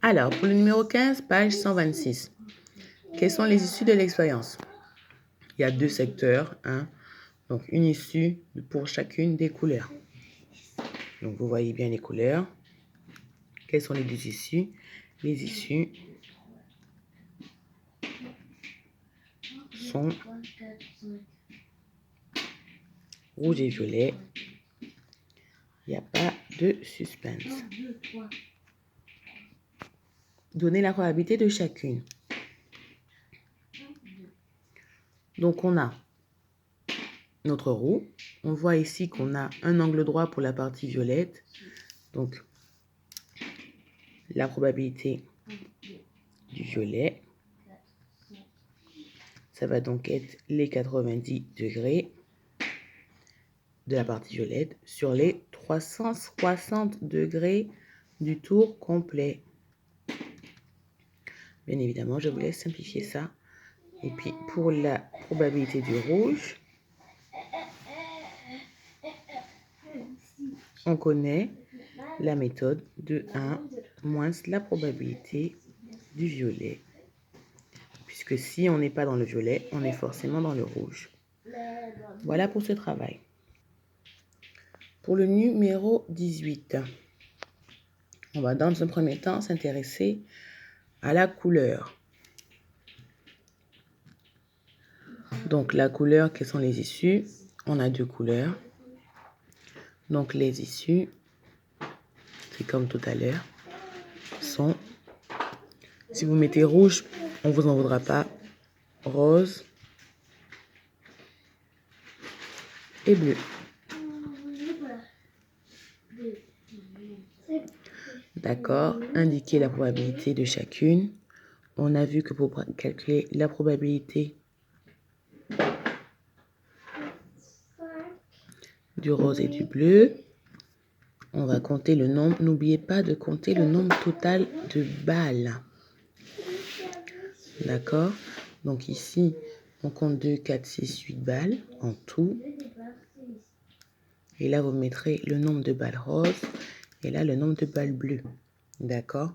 Alors, pour le numéro 15, page 126. Quelles sont les issues de l'expérience? Il y a 2 secteurs, hein? Donc, une issue pour chacune des couleurs. Donc, vous voyez bien les couleurs. Quelles sont les 2 issues? Les issues sont rouge et violet. Il n'y a pas de suspense. Donnez la probabilité de chacune. Donc, on a notre roue. On voit ici qu'on a un angle droit pour la partie violette. Donc, la probabilité du violet, ça va donc être les 90 degrés de la partie violette sur les 360 degrés du tour complet. Bien évidemment, je vous laisse simplifier ça. Et puis, pour la probabilité du rouge, on connaît la méthode de 1 moins la probabilité du violet. Puisque si on n'est pas dans le violet, on est forcément dans le rouge. Voilà pour ce travail. Pour le numéro 18, on va dans un premier temps s'intéresser à la couleur. Donc la couleur, quelles sont les issues? On a 2 couleurs. Donc les issues, c'est comme tout à l'heure, sont, si vous mettez rouge, on ne vous en voudra pas, rose et bleu. D'accord, indiquez la probabilité de chacune. On a vu que pour calculer la probabilité du rose et du bleu, on va compter le nombre. N'oubliez pas de compter le nombre total de balles. D'accord? Donc ici, on compte 2, 4, 6, 8 balles en tout. Et là, vous mettrez le nombre de balles roses. Et là, le nombre de balles bleues. D'accord?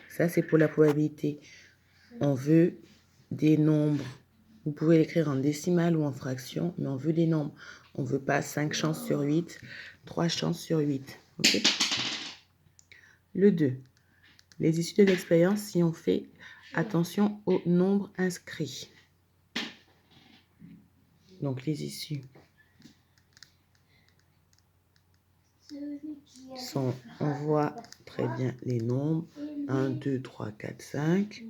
Ça, c'est pour la probabilité. On veut des nombres. Vous pouvez l'écrire en décimale ou en fraction, mais on veut des nombres. On ne veut pas 5 chances sur 8, 3 chances sur 8. Okay? Le 2. Les issues de l'expérience, si on fait attention au nombre inscrit. Donc, les issues sont, on voit très bien les nombres. 1, 2, 3, 4, 5.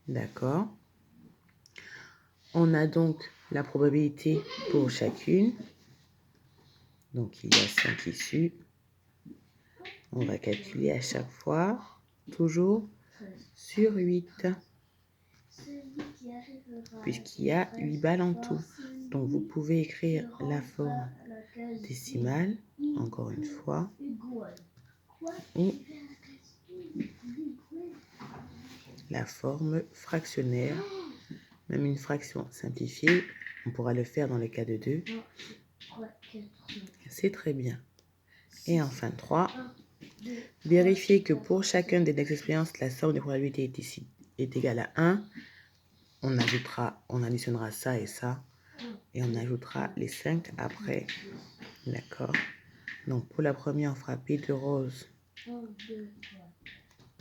D'accord. On a donc la probabilité pour chacune. Donc, il y a 5 issues. On va calculer à chaque fois, toujours sur 8. Puisqu'il y a 8 balles en tout. Donc, vous pouvez écrire la forme décimale, encore une fois, ou la forme fractionnaire, même une fraction simplifiée. On pourra le faire dans le cas de 2. C'est très bien. Et enfin, 3. Vérifiez que pour chacun des expériences, la somme de probabilité est égale à 1. On additionnera ça et ça. Et on ajoutera les 5 après. D'accord? Donc, pour la première, on fera P de rose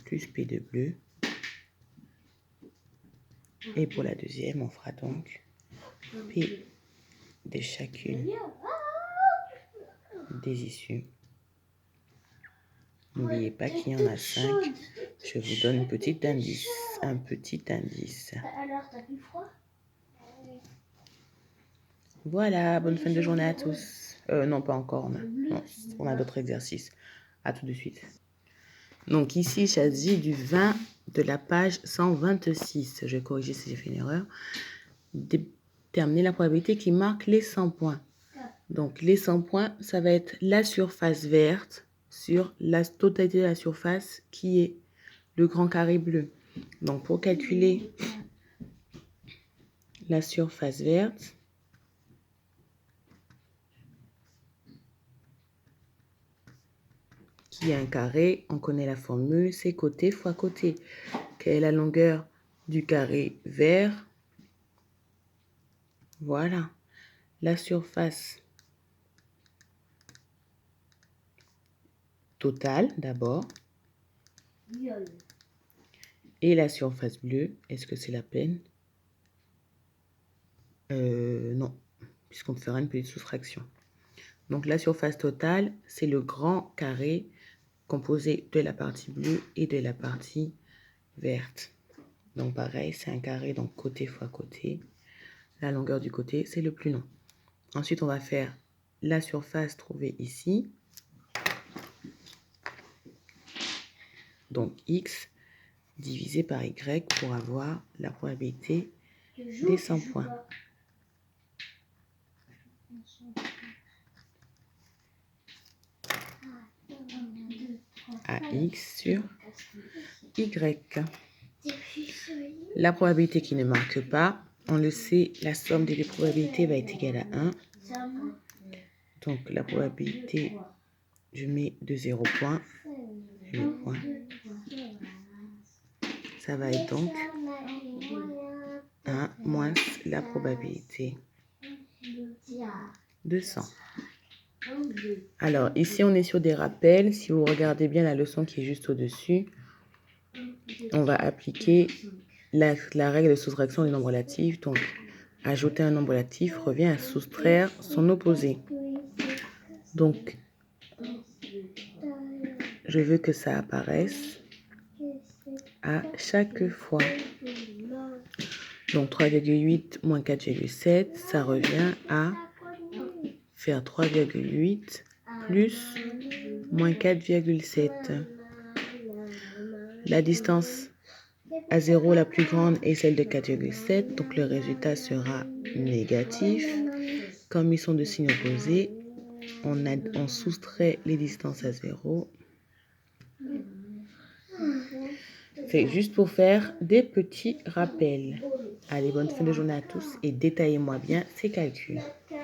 plus P de bleu. Et pour la deuxième, on fera donc P de chacune des issues. N'oubliez pas qu'il y en a 5. Je vous donne un petit indice. Alors, t'as plus froid? Voilà, bonne fin de journée à tous. Non, pas encore. On a d'autres exercices. À tout de suite. Donc ici, il s'agit du 20 de la page 126. Je vais corriger si j'ai fait une erreur. Déterminer la probabilité qui marque les 100 points. Donc les 100 points, ça va être la surface verte sur la totalité de la surface qui est le grand carré bleu. Donc pour calculer la surface verte, qui est un carré, on connaît la formule, c'est côté fois côté. Quelle est la longueur du carré vert? Voilà. La surface totale d'abord. Et la surface bleue, est-ce que c'est la peine? Non, puisqu'on fera une petite soustraction. Donc la surface totale, c'est le grand carré composé de la partie bleue et de la partie verte. Donc pareil, c'est un carré, donc côté fois côté. La longueur du côté, c'est le plus long. Ensuite, on va faire la surface trouvée ici. Donc x divisé par y pour avoir la probabilité des 100 points. AX sur Y. La probabilité qui ne marque pas, on le sait, la somme des deux probabilités va être égale à 1. Donc la probabilité, je mets de 0 point. Ça va être donc 1 moins la probabilité de 100. Alors, ici, on est sur des rappels. Si vous regardez bien la leçon qui est juste au-dessus, on va appliquer la règle de soustraction des nombres relatifs. Donc, ajouter un nombre relatif revient à soustraire son opposé. Donc, je veux que ça apparaisse à chaque fois. Donc, 3,8 moins 4,7, ça revient à faire 3,8 plus moins 4,7. La distance à 0 la plus grande est celle de 4,7, donc le résultat sera négatif. Comme ils sont de signes opposés, on soustrait les distances à 0. C'est juste pour faire des petits rappels. Allez, bonne fin de journée à tous et détaillez-moi bien ces calculs.